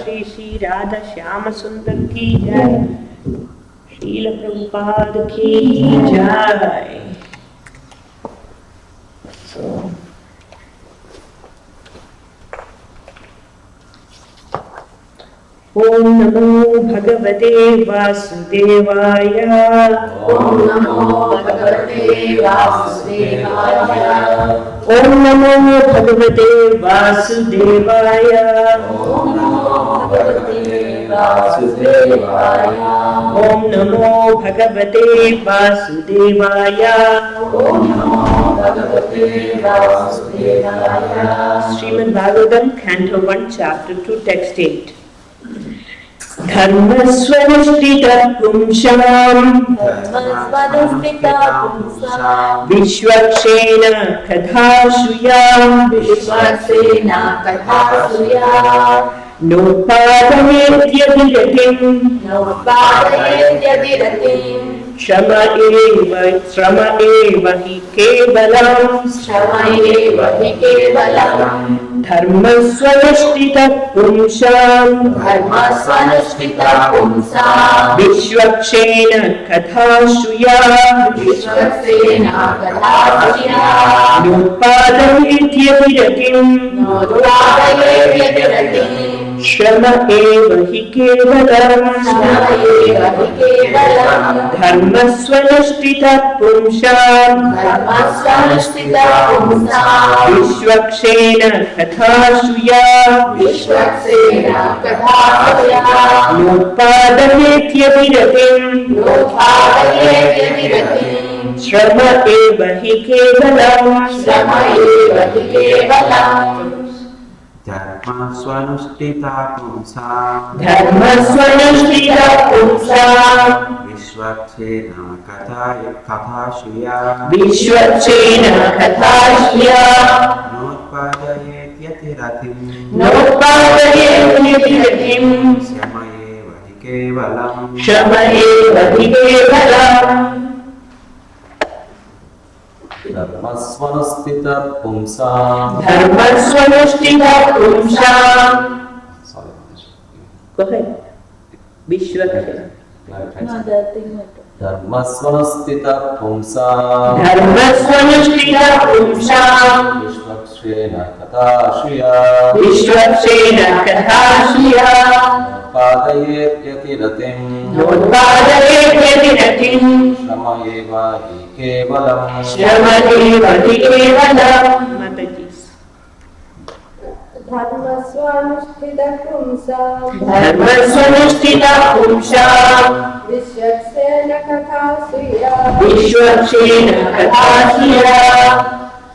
श्री श्री राधा श्याम सुंदर की जय, श्रील प्रभुपाद की जय। ओम नमो भगवते वासुदेवाय। ओम नमो भगवते वासुदेवाय। ओम नमो भगवते वासुदेवाय। ओम नमो भगवते वासुदेवाय। ओम नमो भगवते वासुदेवाय। ओम नमो भगवते वासुदेवाय। Shrimad Bhagavatam, Canto 1, Chapter 2, Text 8. धर्मस्वनुष्ठितः पुंसाम् धर्मस्वनुष्ठितः पुंसाम् विश्वक्षेण कथा श्रूयाम् विश्वक्सेन कथा श्रूयाम् नोत्पादयेत्यभिरतिम् नोत्पादयेत्यभिरतिम् श्रम एव हि केवलम् श्रम एव हि केवलम् धर्मस्वनुष्ठितः पुंसाम् धर्मस्वनुष्ठितः पुंसाम् विश्वक्षेण कथा श्रूयाम् विश्वक्सेन कथा श्रूयाम् नोत्पादयेत्यभिरतिम् नोत्पादयेत्यभिरतिम् श्रम एव हि केवलम् श्रम एव हि केवलम् धर्मस्वनुष्ठितः पुंसाम् धर्मस्वनुष्ठितः पुंसाम् विश्वक्षेण कथा श्रूयाम् विश्वक्सेन कथा श्रूयाम् नोत्पादयेत्यभिरतिम् नोत्पादयेत्यभिरतिम् श्रम एव हि केवलम् श्रम एव हि केवलम् धर्मस्वनुष्ठितः पुंसाम् धर्मस्वनुष्ठितः पुंसाम् विश्वक्षेण कथा श्रूयाम् विश्वक्षेण कथा श्रूयाम् नोत्पादयेत्यतिरतिम् नोत्पादयेत्यभिरतिम् श्रम एव हि केवलम् श्रम एव हि केवलम् धर्मस्वनुष्ठितः पुंसाम् धर्मस्वनुष्ठितः पुंसाम् Go ahead. विश्वक्षेण धर्मस्वनुष्ठितः पुंसाम् धर्मस्वनुष्ठितः पुंसाम् विश्वक्षेण कथा श्रूयाम् विश्वक्षेण कथा श्रूयाम् नोत्पादयेत्यतिरतिम् नोत्पादयेत्यतिरतिम् श्रम एव हि केवलम् श्रम एव हि केवलम् माताजी धर्मस्वनुष्ठितः पुंसाम् धर्मस्वनुष्ठितः पुंसाम् विश्वक्सेन कथा श्रूयाम् विश्वक्षेण कथा श्रूयाम्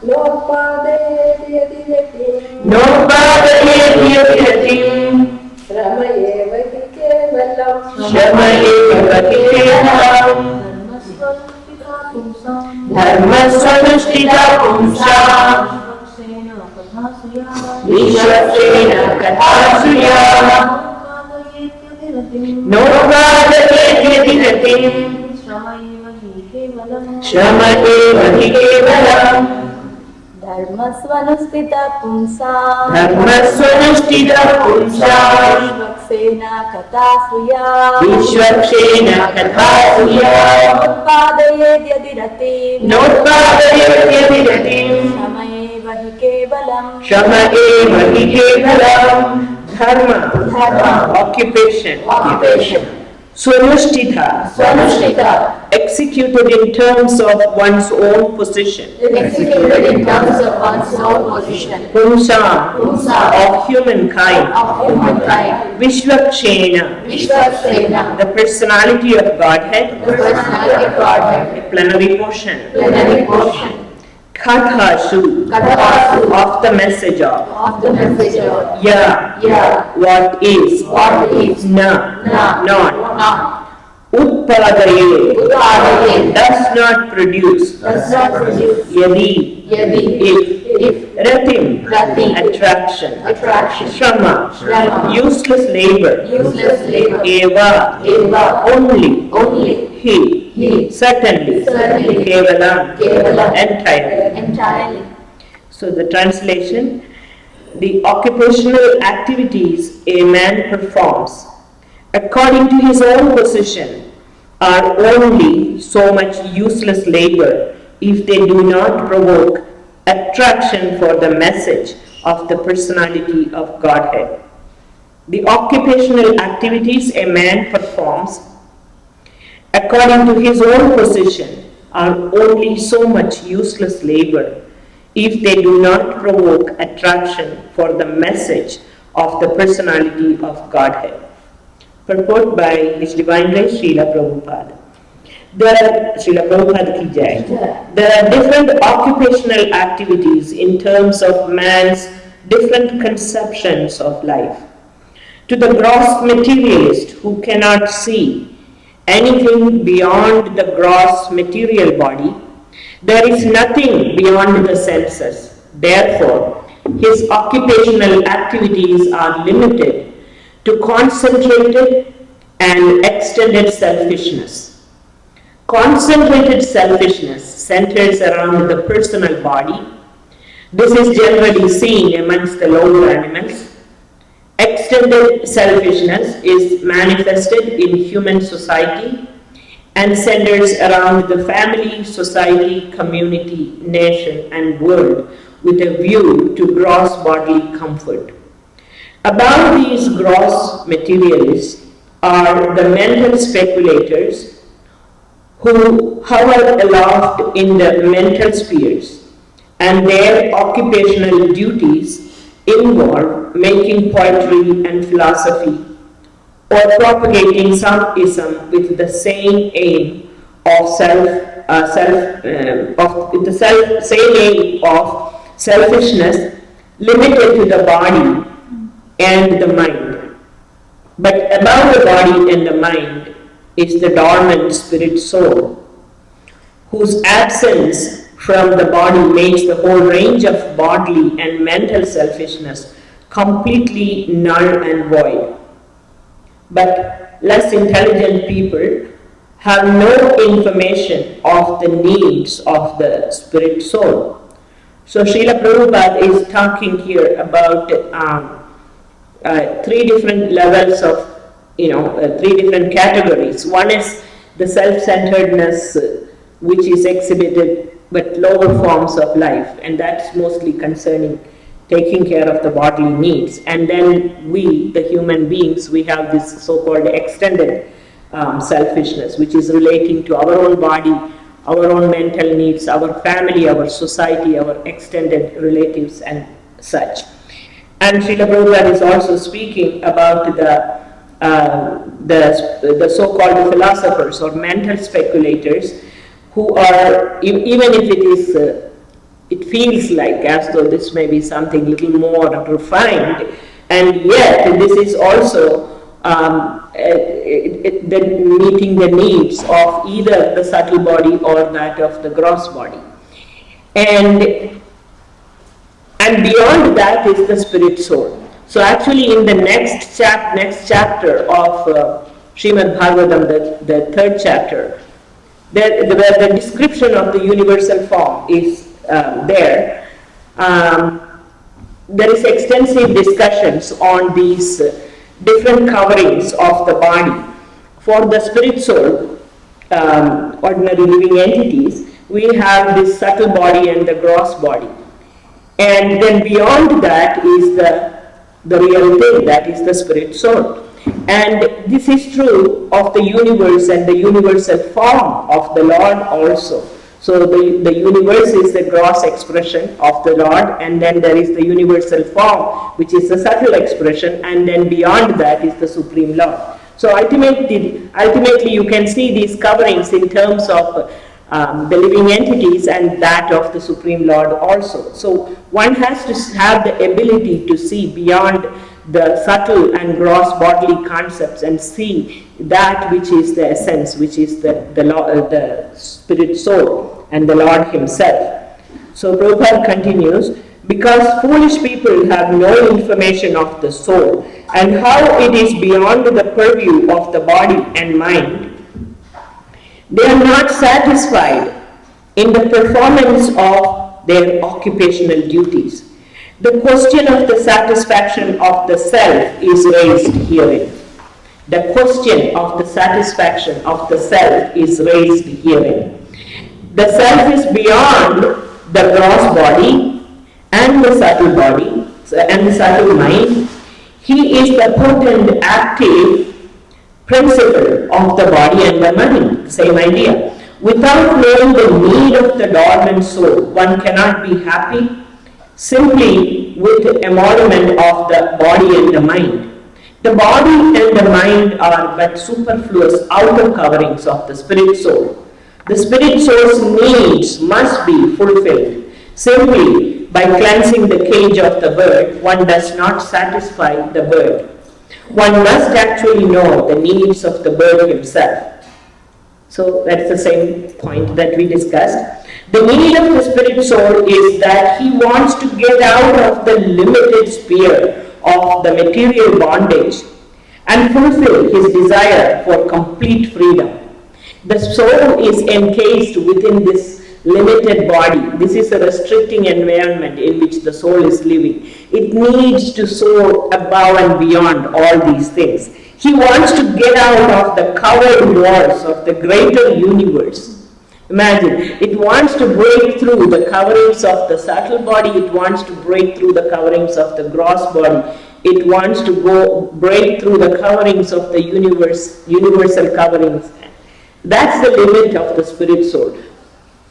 नोत्पादयेत्यतिरतिम् नोत्पादयेत्यतिरतिम् श्रम एव हि केवलम् श्रम एव हि केवलम् धर्मस्वनुष्ठितः पुंसाम् विश्वक्षेण कथा श्रूयाम् नोत्पादयेत्यतिरतिम् श्रम एव हि केवलम् धर्मस्वनुष्ठितः पुंसाम् धर्मस्वनुष्ठितः पुंसाम् विश्वक्सेन कथा श्रूयाम् विश्वक्षेण कथा श्रूयाम् नोत्पादयेत्यतिरतिम् नोत्पादयेत्यतिरतिम् श्रम एव हि केवलम् श्रम एव हि केवलम् धर्म occupation Swanushtita executed in terms of one's own position. Executed in terms of one's own position. Pumsa of humankind. Vishwakshena the personality of Godhead. Plenary portion. Kathashu of the message of. What is. Not. Utpadaye does not produce. Yadi if. Ratim attraction. Shrama useless labor. Eva only. He certainly. Kevalam entirely. So the translation: the occupational activities a man performs according to his own position are only so much useless labor if they do not provoke attraction for the message of the personality of Godhead. The occupational activities a man performs according to his own position are only so much useless labor if they do not provoke attraction for the message of the personality of Godhead. Purport by His Divine Grace Srila Prabhupada. Srila Prabhupada ki jai. There are different occupational activities in terms of man's different conceptions of life. To the gross materialist who cannot see anything beyond the gross material body, there is nothing beyond the senses. Therefore, his occupational activities are limited to concentrated and extended selfishness. Concentrated selfishness centers around the personal body. This is generally seen amongst the lower animals. Extended selfishness is manifested in human society and centers around the family, society, community, nation, and world with a view to gross bodily comfort. Above these gross materialists are the mental speculators who hover aloft in the mental spheres, and their occupational duties involve making poetry and philosophy or propagating some ism with the same aim of selfishness limited to the body and the mind. But above the body and the mind is the dormant spirit soul, whose absence from the body makes the whole range of bodily and mental selfishness completely null and void. But less intelligent people have no information of the needs of the spirit soul. So Srila Prabhupada is talking here about three different levels of, three different categories. One is the self-centeredness, which is exhibited but lower forms of life, and that's mostly concerning taking care of the bodily needs. And then we, the human beings, we have this so-called extended selfishness, which is relating to our own body, our own mental needs, our family, our society, our extended relatives, and such. And Srila Prabhupada is also speaking about the so-called philosophers or mental speculators, who are, even if it feels like as though this may be something little more refined, and yet this is also meeting the needs of either the subtle body or that of the gross body. And beyond that is the spirit soul. So actually in the next chapter of Srimad Bhagavatam, the third chapter, the description of the universal form is there. There is extensive discussions on these different coverings of the body. For the spirit soul, ordinary living entities, we have this subtle body and the gross body. And then beyond that is the real thing, that is the spirit soul. And this is true of the universe and the universal form of the Lord also. So the universe is the gross expression of the Lord, and then there is the universal form, which is the subtle expression, and then beyond that is the Supreme Lord. So ultimately you can see these coverings in terms of the living entities and that of the Supreme Lord also. So one has to have the ability to see beyond the subtle and gross bodily concepts and see that which is the essence, which is the spirit soul and the Lord himself. So Prabhupada continues, because foolish people have no information of the soul and how it is beyond the purview of the body and mind, they are not satisfied in the performance of their occupational duties. The question of the satisfaction of the self is raised herein. The question of the satisfaction of the self is raised herein. The self is beyond the gross body and the subtle body and the subtle mind. He is the potent active principle of the body and the mind. Same idea. Without knowing the need of the dormant soul, one cannot be happy simply with emolument of the body and the mind. The body and the mind are but superfluous outer coverings of the spirit soul. The spirit soul's needs must be fulfilled. Simply by cleansing the cage of the bird, one does not satisfy the bird. One must actually know the needs of the bird himself. So that's the same point that we discussed. The need of the spirit soul is that he wants to get out of the limited sphere of the material bondage and fulfill his desire for complete freedom. The soul is encased within this limited body. This is a restricting environment in which the soul is living. It needs to soar above and beyond all these things. He wants to get out of the covered walls of the greater universe. Imagine, it wants to break through the coverings of the subtle body, it wants to break through the coverings of the gross body, it wants to break through the coverings of the universal coverings. That's the limit of the spirit soul.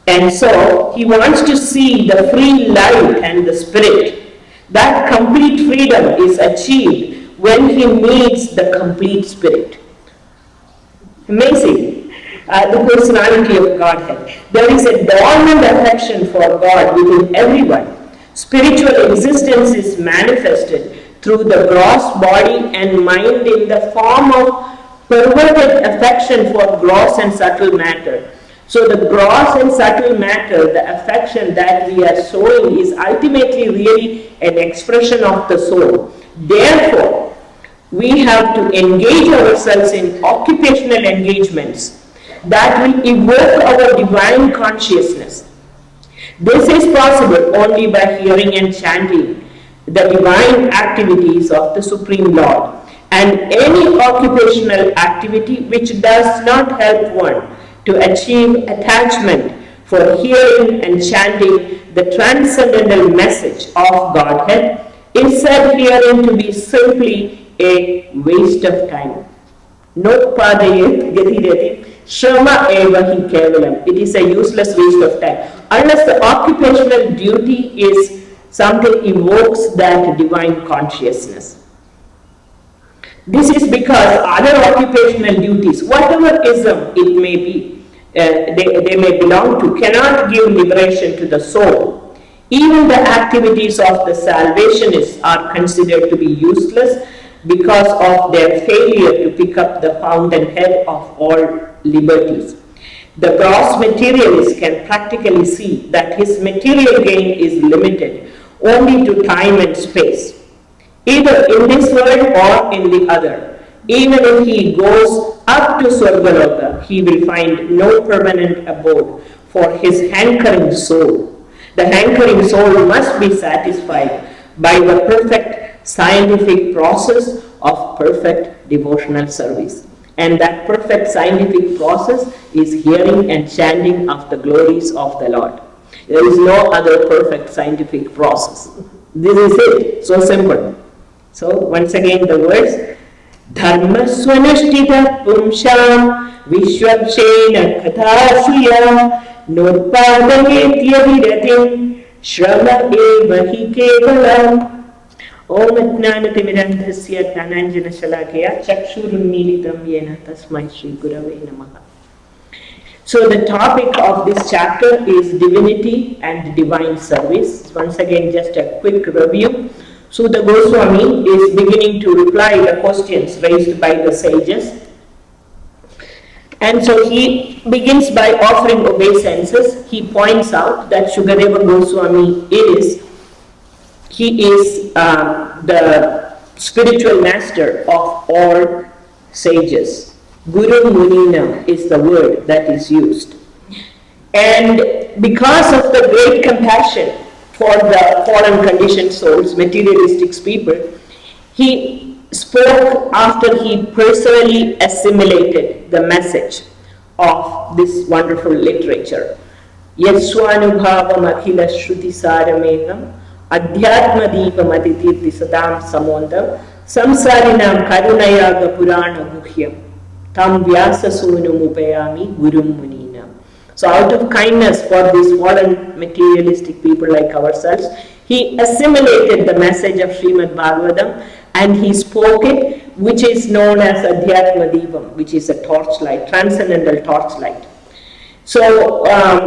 And so, he wants to see the free light and the spirit. That complete freedom is achieved when he meets the complete spirit. Amazing. The personality of Godhead. There is a dormant affection for God within everyone. Spiritual existence is manifested through the gross body and mind in the form of perverted affection for gross and subtle matter. So the gross and subtle matter, the affection that we are showing, is ultimately really an expression of the soul. Therefore, we have to engage ourselves in occupational engagements that will evoke our divine consciousness. This is possible only by hearing and chanting the divine activities of the Supreme Lord. And any occupational activity which does not help one to achieve attachment for hearing and chanting the transcendental message of Godhead is said herein to be simply a waste of time. Notpadayet gatirati shrama eva hi kevalam. It is a useless waste of time. Unless the occupational duty is something evokes that divine consciousness. This is because other occupational duties, whatever ism it may be, they may belong to, cannot give liberation to the soul. Even the activities of the salvationists are considered to be useless because of their failure to pick up the fountainhead of all liberties. The gross materialist can practically see that his material gain is limited only to time and space, either in this world or in the other. Even if he goes up to Swargaloka, he will find no permanent abode for his hankering soul. The hankering soul must be satisfied by the perfect scientific process of perfect devotional service. And that perfect scientific process is hearing and chanting of the glories of the Lord. There is no other perfect scientific process. This is it, so simple. So once again the words, Dharma swanashtita pumsham vishwakshena kathasuya nurpadayetya viratim shrama eva hi kevalam. Om Jnanatimirandhasya Jnananjana Shalakaya Chakshurunmilitam Yena Tasmai Shri Gurave Namaha. So the topic of this chapter is divinity and divine service. Once again, just a quick review. Sutta Goswami is beginning to reply the questions raised by the sages. And so he begins by offering obeisances. He points out that Shukadeva Goswami is the spiritual master of all sages. Guru Munina is the word that is used. And because of the great compassion for the fallen conditioned souls, materialistic people, he spoke after he personally assimilated the message of this wonderful literature. Yatswanubhavam akhila shruti saramegam adhyatma deepam atitirthi sadam samondam samsarinam karunayaga purana guhyam tam vyasa sonum upayami gurum munina. So out of kindness for these fallen materialistic people like ourselves, he assimilated the message of Srimad Bhagavatam and he spoke it, which is known as Adhyatma Deepam, which is a torchlight, transcendental torchlight. So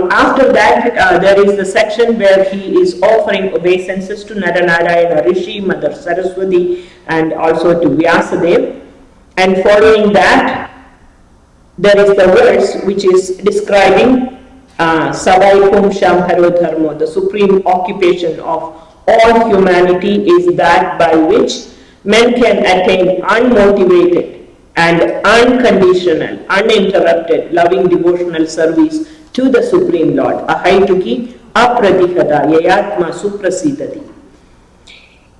after that, there is the section where he is offering obeisances to Naranarayana Rishi, Mother Saraswati, and also to Vyasadeva. And following that, there is the verse which is describing Savai Pumsham Haro Dharma, the supreme occupation of all humanity is that by which men can attain unmotivated and unconditional, uninterrupted, loving devotional service to the Supreme Lord. Ahaituki apratihata yayatma suprasidati.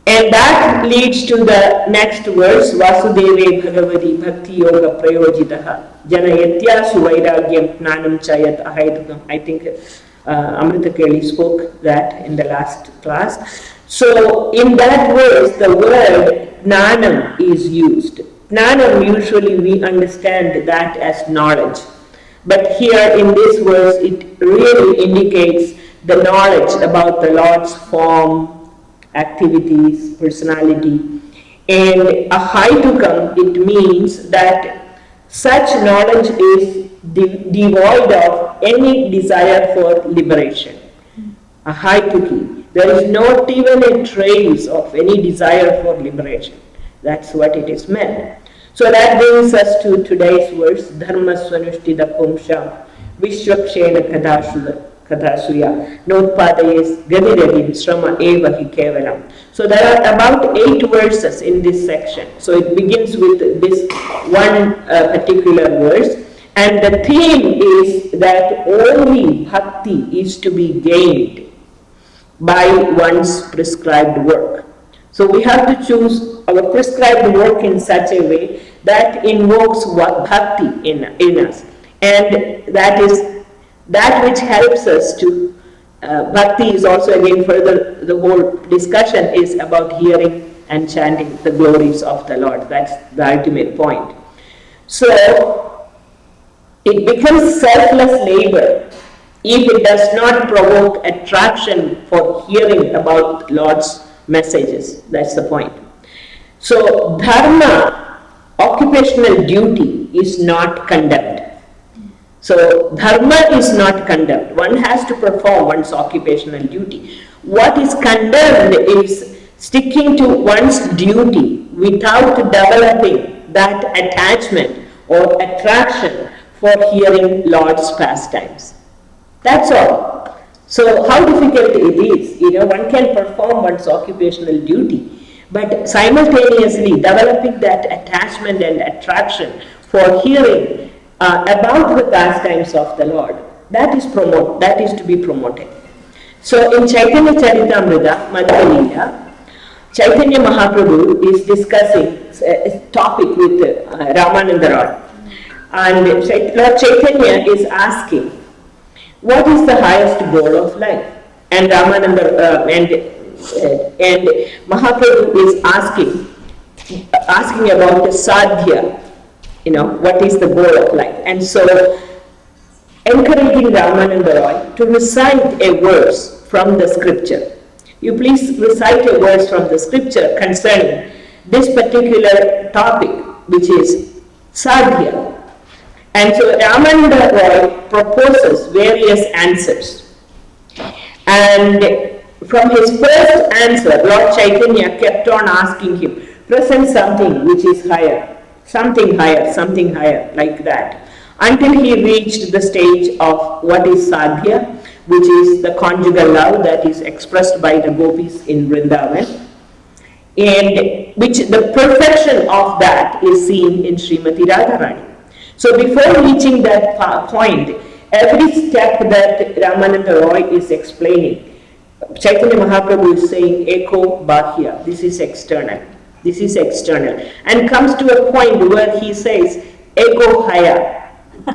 And that leads to the next verse, Vasudeve Bhagavati Bhakti Yoga Prayojitaha Janayatya Suvairagyam Jnanam Chayat Ahaitukam. I think Amrita Kelly spoke that in the last class. So in that verse, the word Jnanam is used. Jnanam, usually we understand that as knowledge. But here in this verse, it really indicates the knowledge about the Lord's form, activities, personality. And ahaitukam, it means that such knowledge is devoid of any desire for liberation. Ahaituki. There is not even a trace of any desire for liberation. That's what it is meant. So that brings us to today's verse, Dharma Swanushtida Pumsham Vishwakshena Kadasuya Notpadayes Gadiravim Srama Eva Hi Kevalam. So there are about 8 verses in this section. So it begins with this one particular verse, and the theme is that only bhakti is to be gained by one's prescribed work. So we have to choose our prescribed work in such a way that invokes bhakti in us, and that is that which helps us to bhakti is also, again, further the whole discussion is about hearing and chanting the glories of the Lord. That's the ultimate point. So it becomes selfless labor if it does not provoke attraction for hearing about Lord's messages. That's the point. So dharma, occupational duty, is not condemned. So dharma is not condemned. One has to perform one's occupational duty. What is condemned is sticking to one's duty without developing that attachment or attraction for hearing Lord's pastimes. That's all. So how difficult it is. One can perform one's occupational duty, but simultaneously developing that attachment and attraction for hearing about the pastimes of the Lord, that is to be promoted. So in Chaitanya Charitamrita, Madhya Leela, Chaitanya Mahaprabhu is discussing a topic with Ramananda Roy, and Lord Chaitanya is asking, what is the highest goal of life? And Ramananda and Mahaprabhu is asking about the sadhya, what is the goal of life? And so encouraging Ramananda Roy to recite a verse from the scripture. You please recite a verse from the scripture concerning this particular topic, which is sadhya. And so Ramananda Roy proposes various answers. And from his first answer, Lord Chaitanya kept on asking him, present something which is higher, something higher, like that, until he reached the stage of what is sadhya, which is the conjugal love that is expressed by the gopis in Vrindavan, and which the perfection of that is seen in Srimati Radharani. So before reaching that point, every step that Ramananda Roy is explaining, Chaitanya Mahaprabhu is saying, Eko Bahya, this is external, and comes to a point where he says, Eko Haya,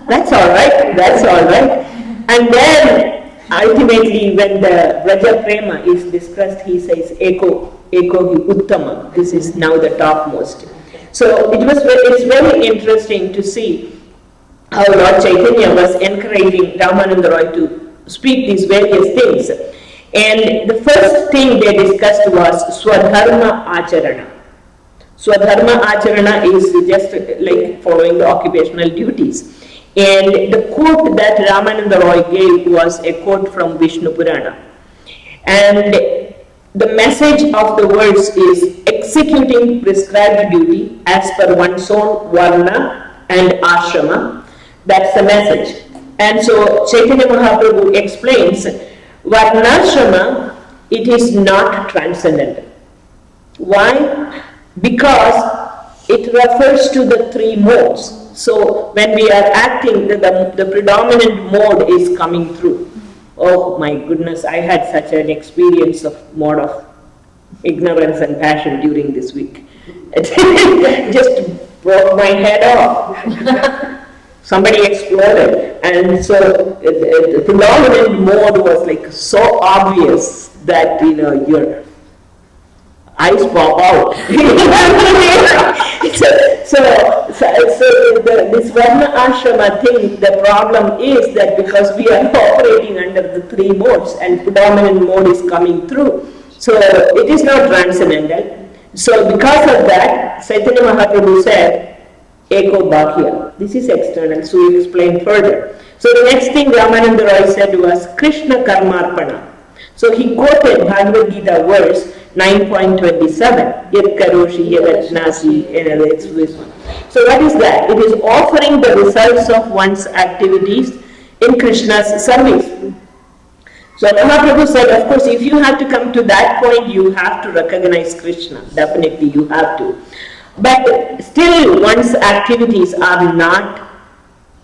that's all right. And then ultimately when the Vraja Prema is discussed, he says, Eko Hi Uttama, this is now the topmost. So it's very interesting to see how Lord Chaitanya was encouraging Ramananda Roy to speak these various things. And the first thing they discussed was Swadharma Acharana. Swadharma Acharana is just like following the occupational duties. And the quote that Ramananda Roy gave was a quote from Vishnu Purana. And the message of the verse is executing prescribed duty as per one's own varna and ashrama. That's the message. And so Chaitanya Mahaprabhu explains, varnashrama, it is not transcendental. Why? Because it refers to the three modes. So when we are acting, the predominant mode is coming through. Oh my goodness, I had such an experience of mode of ignorance and passion during this week. It just broke my head off. Somebody exploded, and so the predominant mode was like so obvious that your eyes pop out. This Varna Ashrama thing, the problem is that because we are operating under the three modes and predominant mode is coming through, so it is not transcendental. So because of that, Chaitanya Mahaprabhu said, Eko Bhakya. This is external, so we explain further. So the next thing Ramananda Roy said was Krishna Karmarpana. So he quoted Bhagavad Gita verse 9.27, Yat Karoshi Yadat Nasi, it's this one. So what is that? It is offering the results of one's activities in Krishna's service. So Mahaprabhu said, of course, if you have to come to that point, you have to recognize Krishna. Definitely you have to. But still, one's activities are not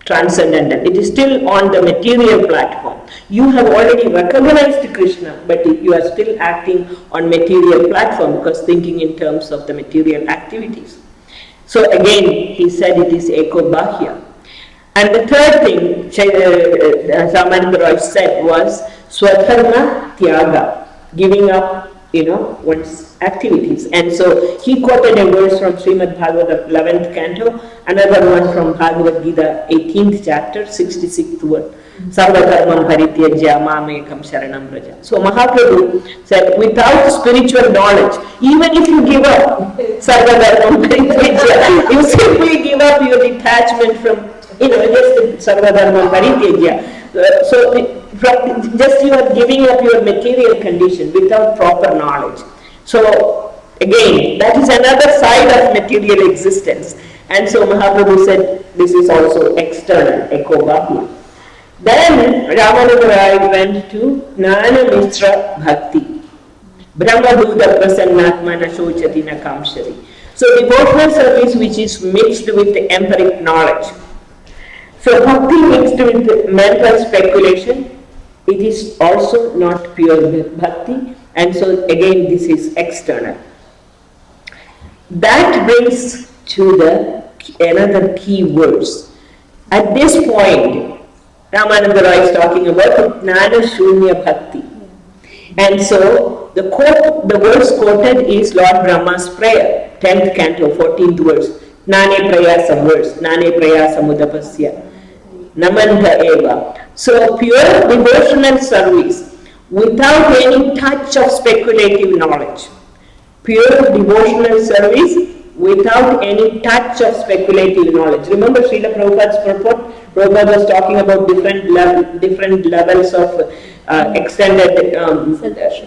transcendental. It is still on the material platform. You have already recognized Krishna, but you are still acting on material platform because thinking in terms of the material activities. So again, he said it is Eko Bahya. And the third thing Ramananda Roy said was Swadharma Tyaga, giving up one's activities. And so he quoted a verse from Srimad Bhagavatam 11th canto, another one from Bhagavad Gita 18th chapter 66th word, Sarva Dharmam Parityajya Mamekam Sharanam Braja. So Mahaprabhu said, without spiritual knowledge, even if you give up Sarva Dharmam Parityajya, you simply give up your detachment from just Sarva Dharmam Parityajya. Just you are giving up your material condition without proper knowledge. So again, that is another side of material existence. And so Mahaprabhu said this is also external, Eko Bahya. Then Ramananda Roy went to Jnana Mitra Bhakti. Brahmadhuta Prasannatmana Shochati Na Kamshari. So devotional service which is mixed with the empiric knowledge. So bhakti mixed with mental speculation, it is also not pure bhakti, and so again this is external. That brings to another key verse. At this point, Ramananda Roy is talking about Jnana Shunya Bhakti. And so the verse quoted is Lord Brahma's prayer, 10th canto, 14th verse. Nane prayasa verse, Nane prayasa mudapasya, namanta eva. So pure devotional service without any touch of speculative knowledge. Pure devotional service without any touch of speculative knowledge. Remember Srila Prabhupada's purport? Prabhupada was talking about different levels of extended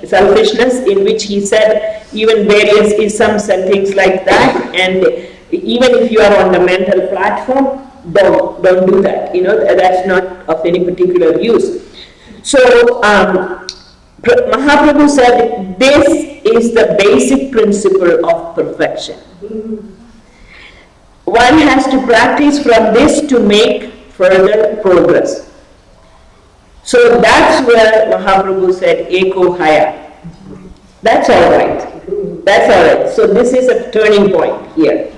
selfishness, in which he said even various isms and things like that, and even if you are on the mental platform, don't do that. That's not of any particular use. So Mahaprabhu said this is the basic principle of perfection. One has to practice from this to make further progress. So that's where Mahaprabhu said Eko Haya. That's all right. That's all right. So this is a turning point here.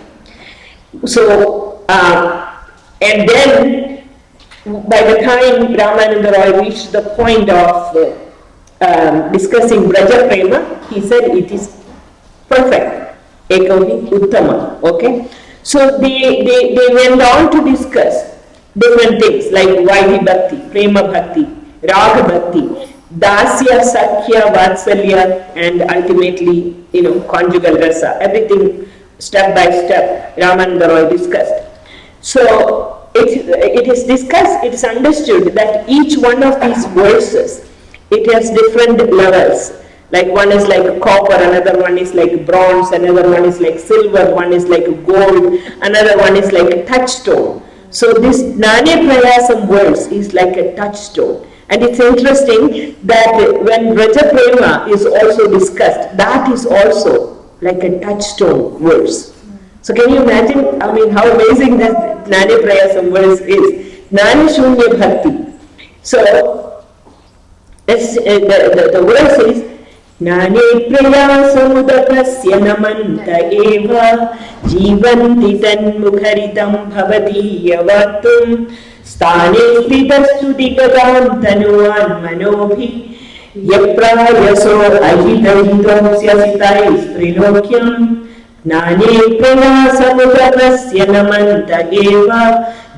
So and then by the time Ramananda Roy reached the point of discussing Braja Prema, he said it is perfect. Ekavi Uttama. Okay? So they went on to discuss different things like Vaidhi Bhakti, Prema Bhakti, Raga Bhakti, Dasya, Sakhya, Vatsalya, and ultimately, conjugal rasa. Everything step by step Ramananda Roy discussed. So it is discussed, it is understood that each one of these verses, it has different levels. Like one is like copper, another one is like bronze, another one is like silver, one is like gold, another one is like a touchstone. So this Nane Prayasam verse is like a touchstone. And it's interesting that when Vraja Prema is also discussed, that is also like a touchstone verse. So can you imagine, I mean, how amazing that Nane Prayasam verse is. Nane Shunya Bhakti. So the verse is Nane Prayasamudapasya namanta eva jivanti tanmukharitam bhavati yavattum Sthane stitastu digadam tanuan manobhi yaprayaso ajitahitopsyasitais trilokyam Nane prayasamudapasya namanta eva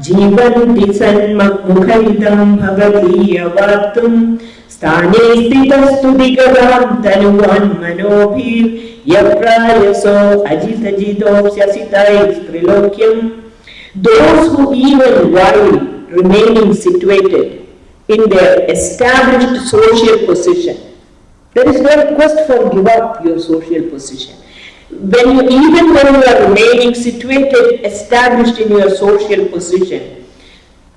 jivanti sanmukharitam bhavati yavattum Sthane stitastu digadam tanuan manobhi yaprayaso ajitahitopsyasitais trilokyam Those who even while remaining situated in their established social position, there is no request for give up your social position. Even when you are remaining situated, established in your social position,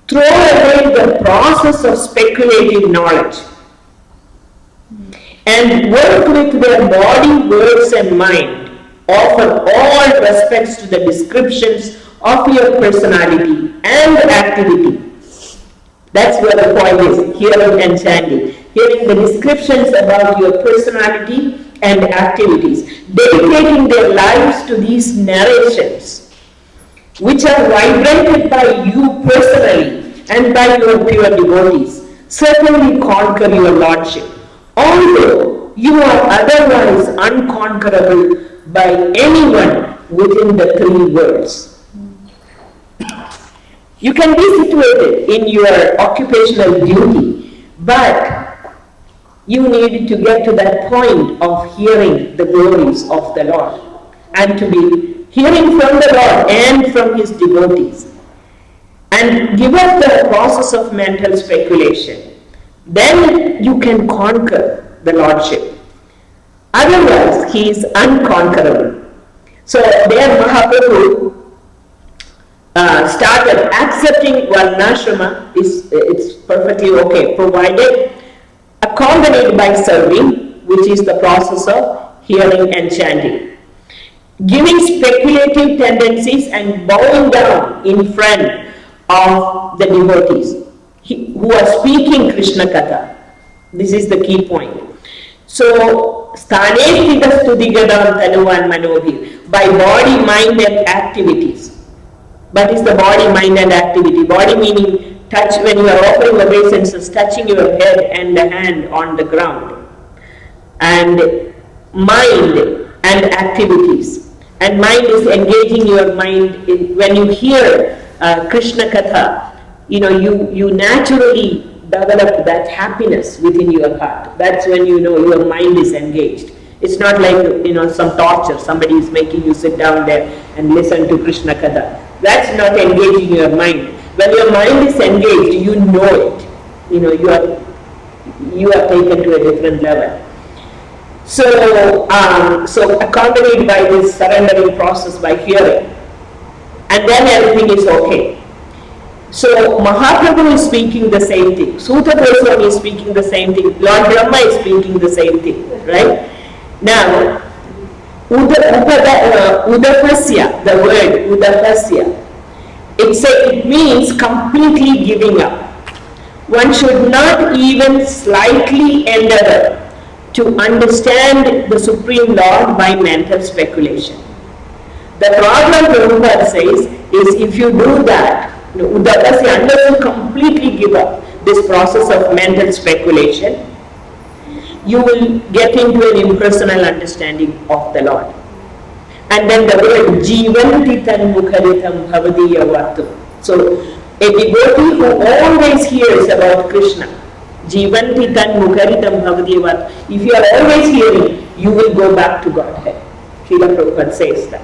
throw away the process of speculative knowledge and work with their body, words and mind. Offer all respects to the descriptions of your personality and activity. That's where the point is, hearing and chanting. Hearing the descriptions about your personality and activities. Dedicating their lives to these narrations, which are vibrated by you personally and by your pure devotees. Certainly conquer your lordship, although you are otherwise unconquerable by anyone within the three worlds. You can be situated in your occupational duty, but you need to get to that point of hearing the glories of the Lord and to be hearing from the Lord and from His devotees. And give up the process of mental speculation. Then you can conquer the Lordship. Otherwise, He is unconquerable. So there Mahaprabhu started accepting Varnashrama, it's perfectly okay, provided accompanied by serving, which is the process of hearing and chanting. Giving speculative tendencies and bowing down in front of the devotees who are speaking Krishna Katha. This is the key point. So, Sthane stitastu digadam tanuvan manobhi, by body, mind and activities. What is the body, mind and activity? Body meaning touch, when you are offering obeisances, touching your head and the hand on the ground. And mind and activities. And mind is engaging your mind in, when you hear Krishna Katha, you naturally develop that happiness within your heart. That's when you know your mind is engaged. It's not like, some torture, somebody is making you sit down there and listen to Krishna Katha. That's not engaging your mind. When your mind is engaged, you know it. You are taken to a different level. So accompanied by this surrendering process by hearing, and then everything is okay. So Mahaprabhu is speaking the same thing. Suta Goswami is speaking the same thing. Lord Brahma is speaking the same thing, right? Now, Udapasya, the word Udapasya, it means completely giving up. One should not even slightly endeavor to understand the Supreme Lord by mental speculation. The problem Prabhupada says is if you do that, Udapasya, unless you completely give up this process of mental speculation, you will get into an impersonal understanding of the Lord. And then the word Jivanti Tanmukharitam Bhavati Yavatum. So a devotee who always hears about Krishna, Jivanti Tanmukharitam Bhavati Yavatum. If you are always hearing, you will go back to Godhead. Srila Prabhupada says that.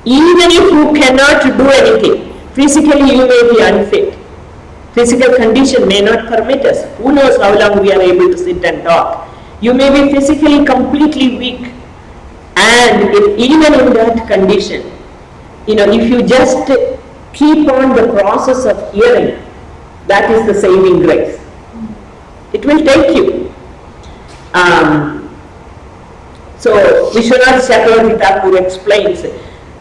Even if you cannot do anything, Physically you may be unfit. Physical condition may not permit us. Who knows how long we are able to sit and talk. You may be physically completely weak. And even in that condition, if you just keep on the process of hearing, that is the saving grace. It will take you. So Vishwanath Chakravarti Thakur explains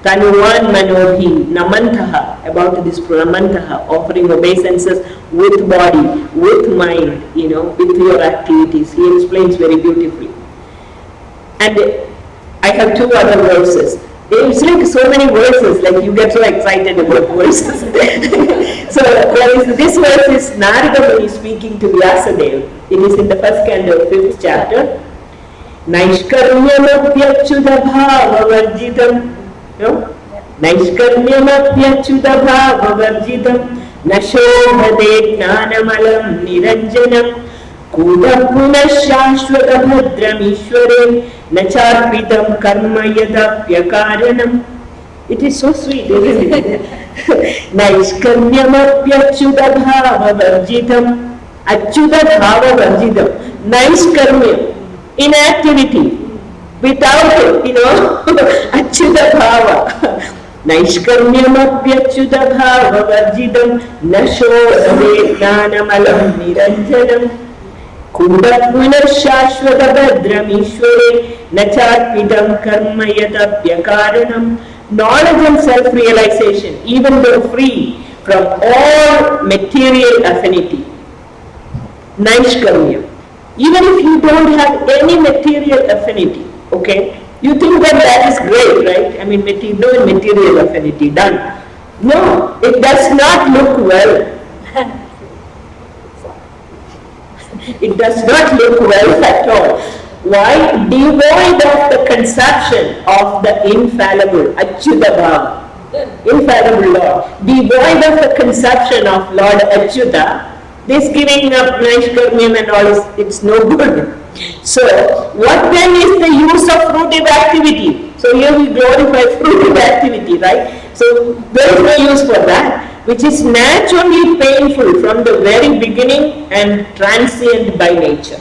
Tanuvan Manodhi Namantaha, about this Namantaha, offering obeisances with body, with mind, with your activities. He explains very beautifully. And I have two other verses. It's like so many verses, like you get so excited about verses. So this verse is Narada Muni speaking to Vyasadeva. It is in the first canto, 5th chapter. Naishkarmyamapyachyuta bhava varjitam. Naishkarmyamapyachyuta bhava varjitam. Nashobhade gnanamalam niranjanam. Kuda punashashvata bhadram ishware. Nacharpitam karma yadapyakaranam. It is so sweet, isn't it? Naishkarmyamapyachyuta bhava varjitam. Achyuta bhava varjitam. Naishkarmyam. Inactivity, without Achyuta bhava. Naishkarmyamapyachyuta bhava varjidam. Nashodhave gnanamalam niranjanam. Kuda punashashvata bhadram ishware. Nacharpitam karma yatapyakaranam. Knowledge and self-realization, even though free from all material affinity. Naishkarmya. Even if you don't have any material affinity, okay, you think that is great, right? I mean, no material affinity, done. No, it does not look well. It does not look well at all. Why? Devoid of the conception of the infallible, Achyuta Bhava, infallible Lord. Devoid of the conception of Lord Achyuta, this giving up Naishkarmyam and all, it's no good. So, what then is the use of fruitive activity? So here we glorify fruitive activity, right? So there is no use for that, which is naturally painful from the very beginning and transient by nature.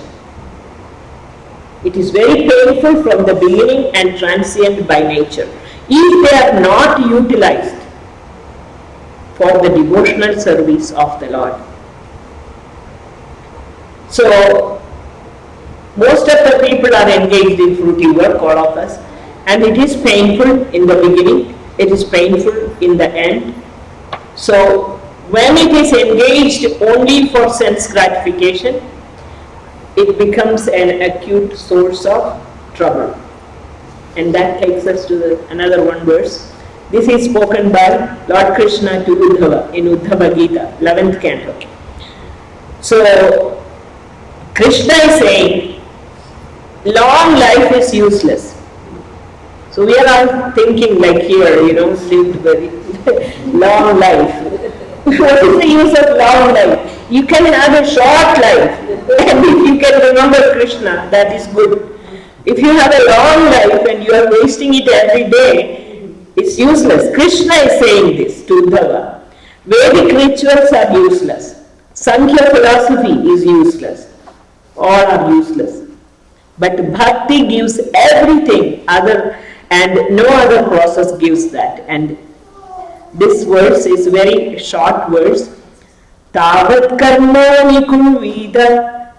It is very painful from the beginning and transient by nature. If they are not utilized for the devotional service of the Lord. So, most of the people are engaged in fruitive work, all of us, and it is painful in the beginning, it is painful in the end. So, when it is engaged only for sense gratification, it becomes an acute source of trouble. And that takes us to another one verse. This is spoken by Lord Krishna to Uddhava in Uddhava Gita, 11th canto. So, Krishna is saying, long life is useless. So we are all thinking like here, lived very long life. What is the use of long life? You can have a short life, and if you can remember Krishna, that is good. If you have a long life and you are wasting it every day, it's useless. Krishna is saying this to Uddhava. Vedic rituals are useless. Sankhya philosophy is useless. All are useless. But bhakti gives everything other, and no other process gives that. And this verse is very short verse. Tavat karmani kurvida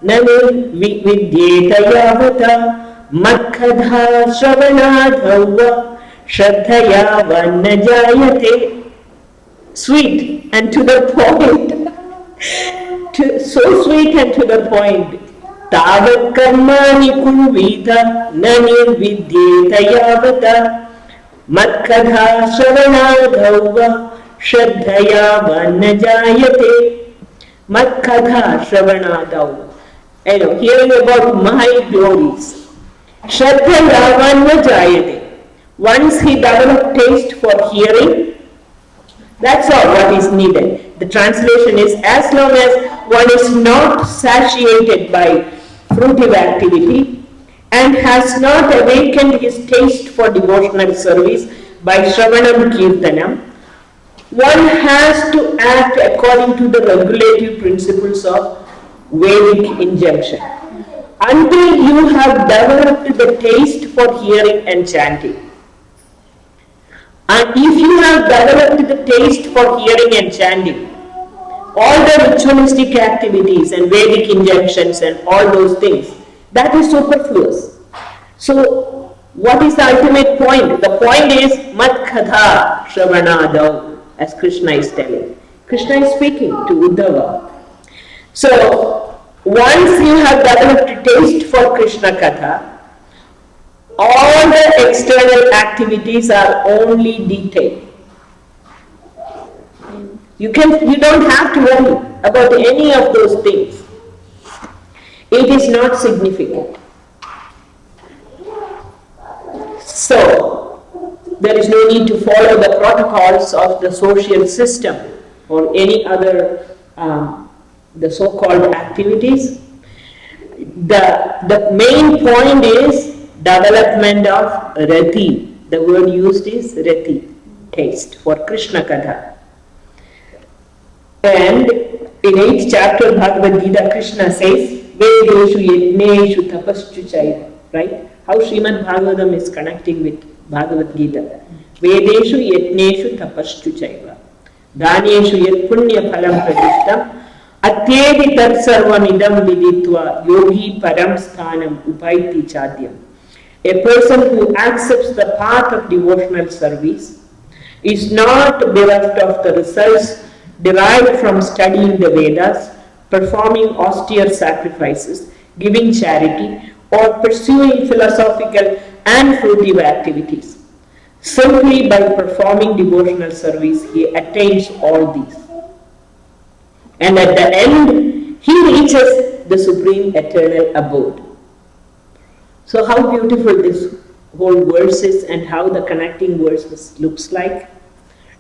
nani vidyeta yavata makkadha shravanadhava shraddhaya vannajayate. Sweet and to the point. So sweet and to the point. Tavat karmani kurvida nani vidyeta yavata makkadha shravanadhava shraddhaya vannajayate. Makkadha shravanadhava. Hearing about my glories. Shraddhaya vannajayate. Once he developed taste for hearing, that's all what is needed. The translation is, as long as one is not satiated by fruitive activity and has not awakened his taste for devotional service by Shravanam Kirtanam, one has to act according to the regulative principles of Vedic injunction. Until you have developed the taste for hearing and chanting. And if you have developed the taste for hearing and chanting, all the ritualistic activities and Vedic injunctions and all those things, that is superfluous. So, what is the ultimate point? The point is Mat Katha Shravanadav, as Krishna is telling. Krishna is speaking to Uddhava. So, once you have developed a taste for Krishna Katha, all the external activities are only detail. You don't have to worry about any of those things. It is not significant. So, there is no need to follow the protocols of the social system or any other the so-called activities. The main point is development of rati. The word used is rati, taste for Krishna Katha. And in 8th chapter Bhagavad Gita, Krishna says, Vedeshu yajneshu tapaschu chaiva, right? How Srimad Bhagavatam is connecting with Bhagavad Gita. Vedeshu yajneshu tapaschu chaiva. Dhaneshu yat punya phalam pradishtam. Atyedi tat sarvam idam viditva yogi param sthanam upaiti chadyam. A person who accepts the path of devotional service is not bereft of the results derived from studying the Vedas, performing austere sacrifices, giving charity, or pursuing philosophical and fruitive activities. Simply by performing devotional service, he attains all these. And at the end, he reaches the supreme eternal abode. So how beautiful this whole verse is and how the connecting verses looks like.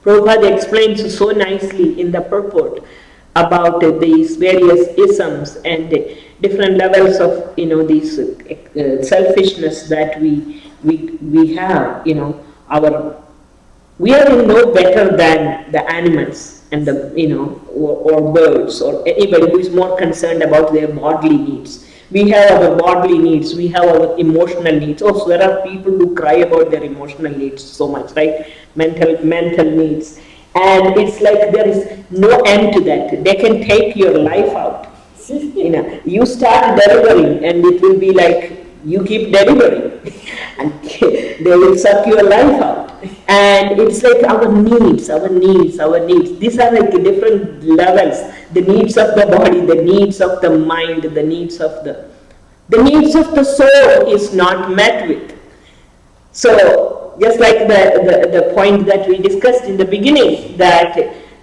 Prabhupada explains so nicely in the purport about these various isms and different levels of these selfishness that we have. We are no better than the animals and the or birds or anybody who is more concerned about their bodily needs. We have our bodily needs, we have our emotional needs. Also, there are people who cry about their emotional needs so much, right? Mental needs. And it's like there is no end to that. They can take your life out. You start delivering and it will be like you keep delivering and they will suck your life out. And it's like our needs. These are like different levels. The needs of the body, the needs of the mind, the needs of the soul is not met with. So, just like the point that we discussed in the beginning, that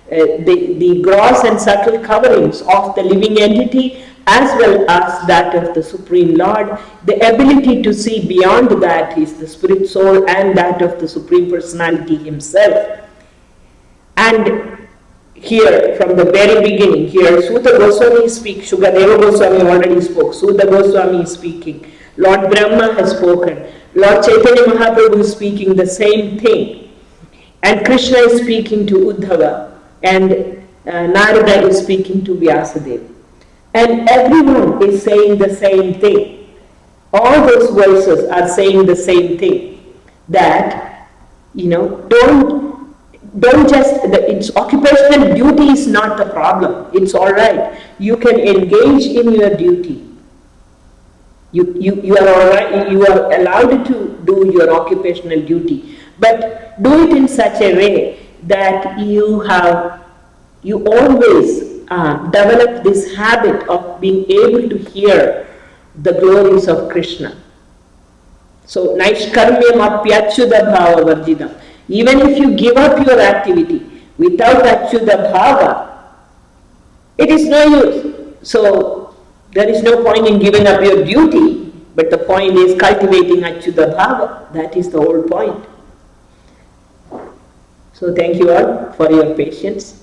the gross and subtle coverings of the living entity as well as that of the Supreme Lord, the ability to see beyond that is the spirit soul and that of the Supreme Personality Himself. And here, from the very beginning, here Suta Goswami speaks, Shukadeva Goswami already spoke, Suta Goswami is speaking, Lord Brahma has spoken, Lord Chaitanya Mahaprabhu is speaking the same thing, and Krishna is speaking to Uddhava, and Narada is speaking to Vyasadeva. And everyone is saying the same thing. All those verses are saying the same thing. That, don't just, it's occupational duty is not the problem. It's alright. You can engage in your duty. You are alright, you are allowed to do your occupational duty. But do it in such a way that you always develop this habit of being able to hear the glories of Krishna. So, Naishkarmyam apyachyuta bhava varjidam. Even if you give up your activity without achyuta bhava, it is no use. So, there is no point in giving up your duty, but the point is cultivating achyuta bhava. That is the whole point. So, thank you all for your patience.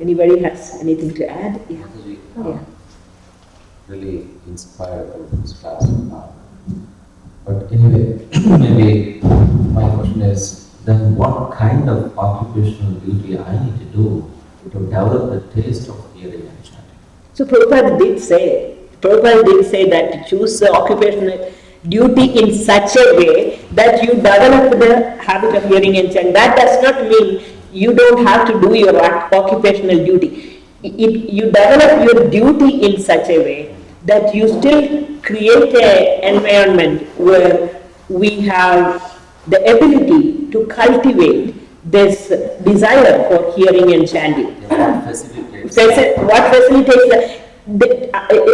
Anybody has anything to add? Yeah. Really inspired by this class. But anyway, maybe my question is then what kind of occupational duty I need to do to develop the taste of hearing and chanting? So Prabhupada did say that to choose the occupational duty in such a way that you develop the habit of hearing and chanting. That does not mean you don't have to do your occupational duty. You develop your duty in such a way that you still create an environment where we have the ability to cultivate this desire for hearing and chanting. What facilitates? What facilitates that?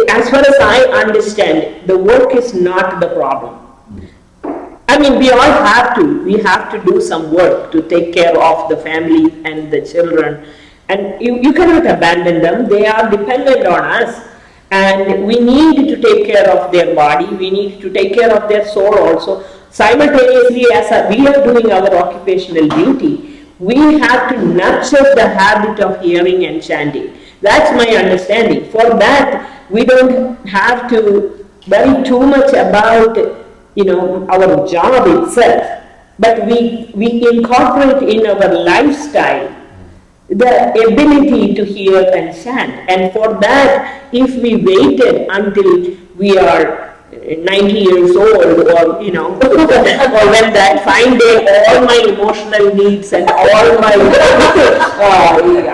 As far as I understand, the work is not the problem. I mean, we have to do some work to take care of the family and the children, and you cannot abandon them. They are dependent on us, and we need to take care of their body, we need to take care of their soul also. Simultaneously, as we are doing our occupational duty, we have to nurture the habit of hearing and chanting. That's my understanding. For that, we don't have to worry too much about, our job itself, but we incorporate in our lifestyle the ability to hear and chant. And for that, if we waited until we are 90 years old, or or when that fine day all my emotional needs and all my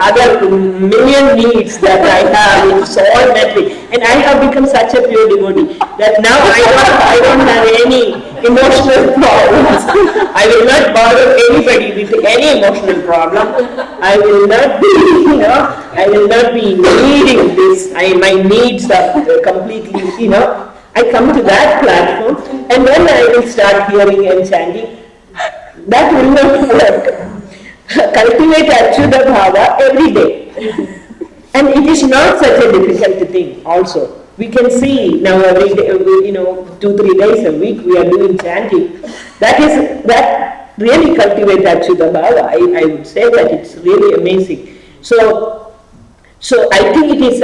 other million needs that I have is all met with, and I have become such a pure devotee that now I don't have any emotional problems. I will not bother anybody with any emotional problem. I will not be needing this. My needs are completely, I come to that platform, and then I will start hearing and chanting. That will not work. Cultivate Achyuta Bhava every day. And it is not such a difficult thing also. We can see now every day, 2-3 days a week we are doing chanting. That really cultivates Achyuta Bhava. I would say that it's really amazing. So I think it is,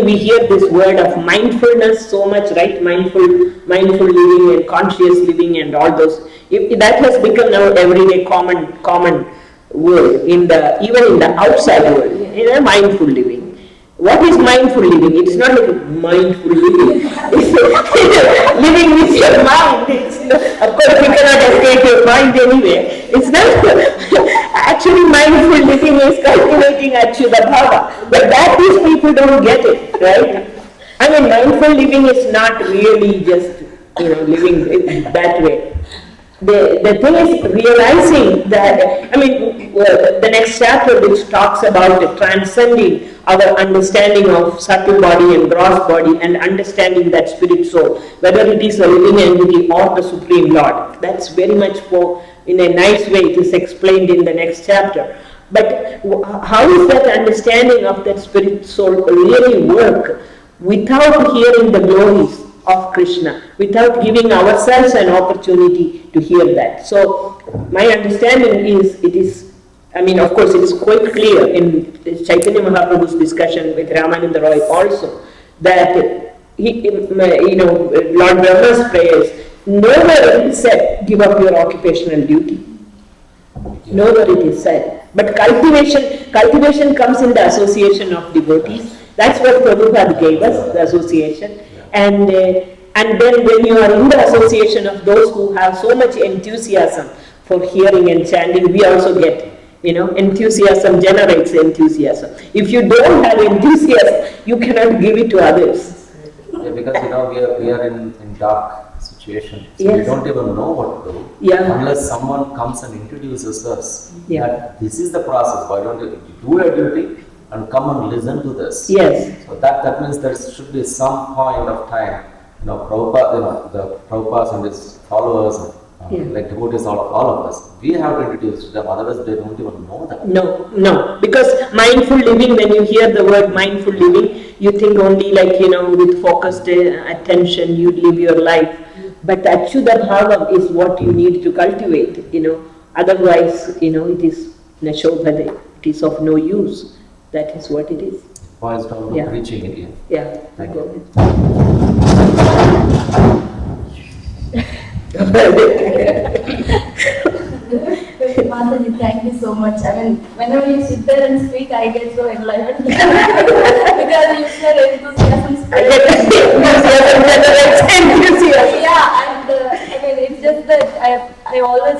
we hear this word of mindfulness so much, right? Mindful living and conscious living and all those. That has become now everyday common word even in the outside world, mindful living. What is mindful living? It's not like mindful living. It's living with your mind. Of course, you cannot escape your mind anyway. It's not. Actually, mindful living is cultivating Achyuta Bhava. But that is, people don't get it, right? Mindful living is not really just, living that way. The thing is realizing that, the next chapter which talks about transcending our understanding of subtle body and gross body and understanding that spirit soul, whether it is a living entity or the Supreme Lord. That's very much in a nice way it is explained in the next chapter. But how is that understanding of that spirit soul really work without hearing the glories of Krishna, without giving ourselves an opportunity to hear that? So my understanding is, of course it is quite clear in Chaitanya Mahaprabhu's discussion with Ramananda Roy also, that Lord Brahma's prayers, nowhere it is said, give up your occupational duty. Nowhere it is said. But cultivation comes in the association of devotees. That's what Prabhupada gave us, the association. And then when you are in the association of those who have so much enthusiasm for hearing and chanting, we also get, enthusiasm generates enthusiasm. If you don't have enthusiasm, you cannot give it to others. Yeah, because we are in dark situation, so we don't even know what to do unless someone comes and introduces us that this is the process. Why don't you do your duty and come and listen to this? Yes. So that means there should be some point of time, Prabhupada, the Prabhupada and his followers, like devotees, all of us, we have to introduce them, otherwise they don't even know that. No, because mindful living, when you hear the word mindful living, you think only like, with focused attention you live your life. But Achyuta Bhava is what you need to cultivate, otherwise, it is Nashobhade, it is of no use. That is what it is. Boils down to preaching again. Yeah. Thank you. much. I mean, whenever you sit there and speak, I get so enlightened because you said enthusiasm. Yeah, and I mean, it's just that I always,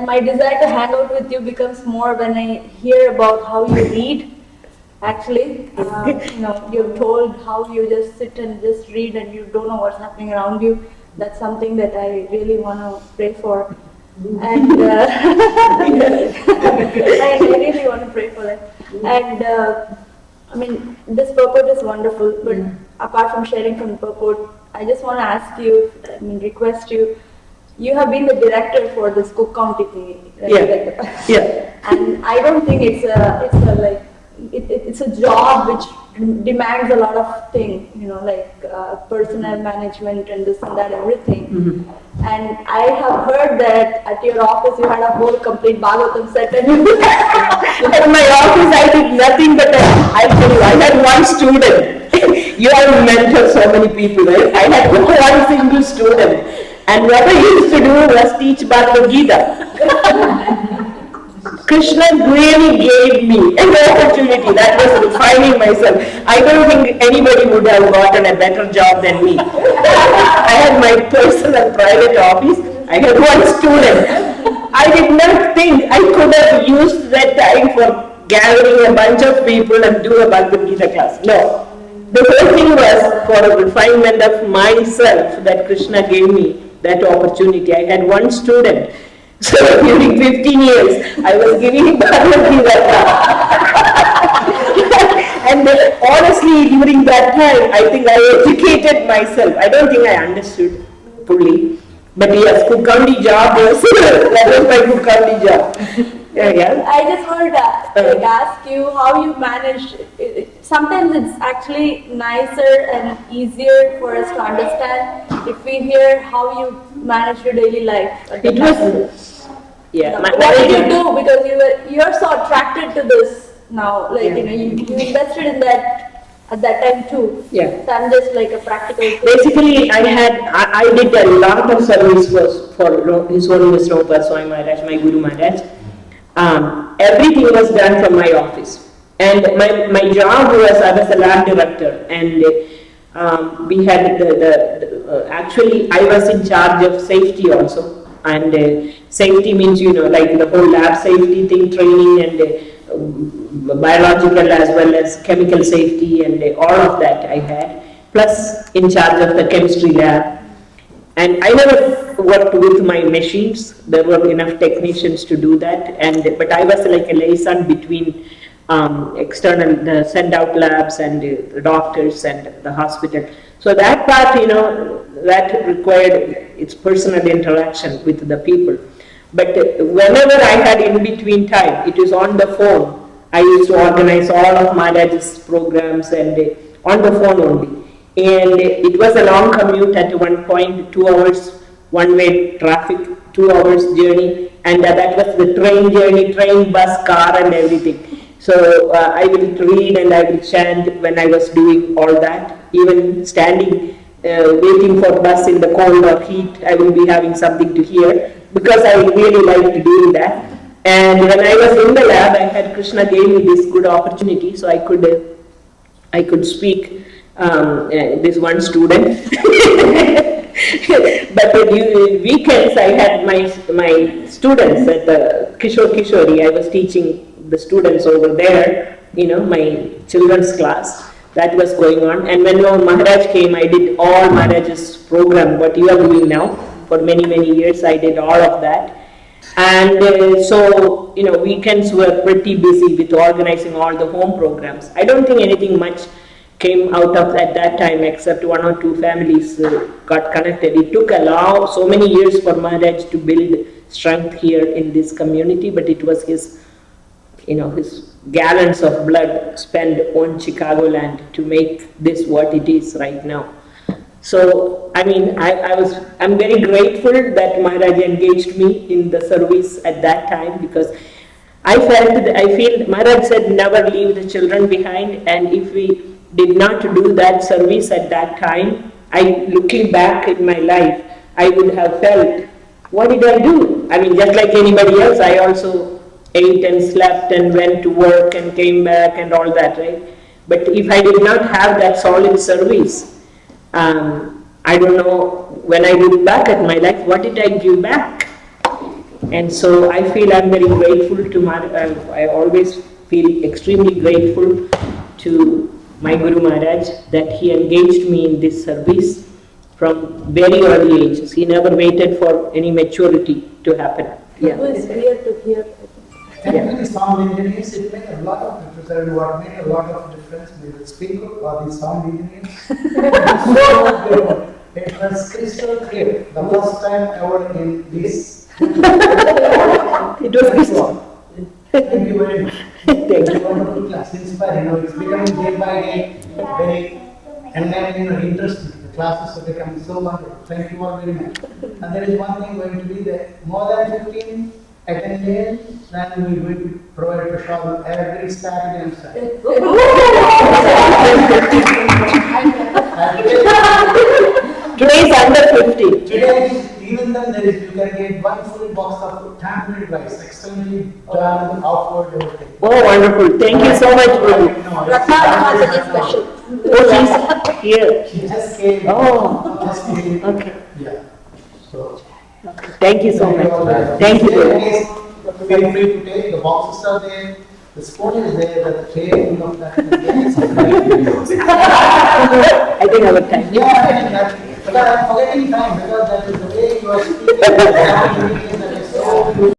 my desire to hang out with you becomes more when I hear about how you read. Actually, you've told how you just sit and just read and you don't know what's happening around you. That's something that I really want to pray for. And I really want to pray for that. And I mean, this purport is wonderful, but apart from sharing from the purport, I just want to ask you, request you, you have been the director for this Cook County thing. Right? Yeah. And I don't think it's a job which demands a lot of things, like personnel management and this and that, everything. Mm-hmm. And I have heard that at your office you had a whole complete Bhagavatam set and At my office I did nothing but I tell you, I had one student. You have mentored so many people, right? I had one single student. And what I used to do was teach Bhagavad Gita. Krishna really gave me an opportunity. That was refining myself. I don't think anybody would have gotten a better job than me. I had my personal private office. I had one student. I did not think I could have used that time for gathering a bunch of people and do a Bhagavad Gita class. No. The whole thing was for a refinement of myself that Krishna gave me that opportunity. I had one student. So during 15 years, I was giving him Bhagavad Gita. And honestly, during that time, I think I educated myself. I don't think I understood fully. But yes, Cook County job was, that was my Cook County job. Yeah. I just wanted to ask you how you managed. Sometimes it's actually nicer and easier for us to understand if we hear how you manage your daily life. It was, yeah. What did you do? Because you're so attracted to this now. Like, you invested in that at that time too. Yeah. So I'm just like a practical. Basically, I did a lot of service for His Holiness Prabhupada Swami Maharaj, my Guru Maharaj. Everything was done from my office. And my job was, I was a lab director, and we had actually I was in charge of safety also. And safety means, like the whole lab safety thing, training and biological as well as chemical safety and all of that I had. Plus in charge of the chemistry lab. And I never worked with my machines. There were enough technicians to do that. But I was like a liaison between external, the send-out labs and the doctors and the hospital. So that part, that required its personal interaction with the people. But whenever I had in between time, it was on the phone. I used to organize all of Maharaj's programs and on the phone only. And it was a long commute at one point, 2 hours, one-way traffic, 2 hours journey. And that was the train journey, train, bus, car and everything. So I will read and I will chant when I was doing all that. Even standing, waiting for bus in the cold or heat, I will be having something to hear because I really liked doing that. And when I was in the lab, I had Krishna gave me this good opportunity, so I could speak this one student. But during weekends, I had my students at the Kishori. I was teaching the students over there, my children's class. That was going on. And when Maharaj came, I did all Maharaj's program, what you are doing now. For many, many years, I did all of that. And so, weekends were pretty busy with organizing all the home programs. I don't think anything much came out of at that time except 1 or 2 families got connected. It took so many years for Maharaj to build strength here in this community, but it was his gallons of blood spent on Chicagoland to make this what it is right now. So, I'm very grateful that Maharaj engaged me in the service at that time because I feel Maharaj said never leave the children behind, and if we did not do that service at that time, looking back in my life, I would have felt, what did I do? Just like anybody else, I also ate and slept and went to work and came back and all that, right? But if I did not have that solid service, I don't know, when I look back at my life, what did I give back? And so I feel I'm very grateful to I always feel extremely grateful to my Guru Maharaj that he engaged me in this service from very early ages. He never waited for any maturity to happen. It was weird to hear. And the sound engineers, it made a lot of difference. And what made a lot of difference with the speaker or the sound engineers. It was crystal clear. The first time ever in this. It was crystal. Thank you very much. Thank you. Wonderful class, inspiring. It's becoming day by day very interesting. The classes are becoming so wonderful. Thank you all very much. And there is one thing going to be that more than 15 attendees, then we will provide prashadam every Saturday and Sunday. Today is under 50. Today, even then, there is, you can get one full box of tamarind rice, extremely done, outward, everything. Oh, wonderful. Thank you so much, Guru. Ratna is special. Oh, she's here. She just came. Oh. Just came. Okay. Yeah. So. Thank you so much. Thank you, Guru. Feel free to take, the boxes are there, the spoon is there, the tray, you know, that is there. I think I have time. Yeah, I mean, because I'm forgetting time, because that is the way you are speaking, that is so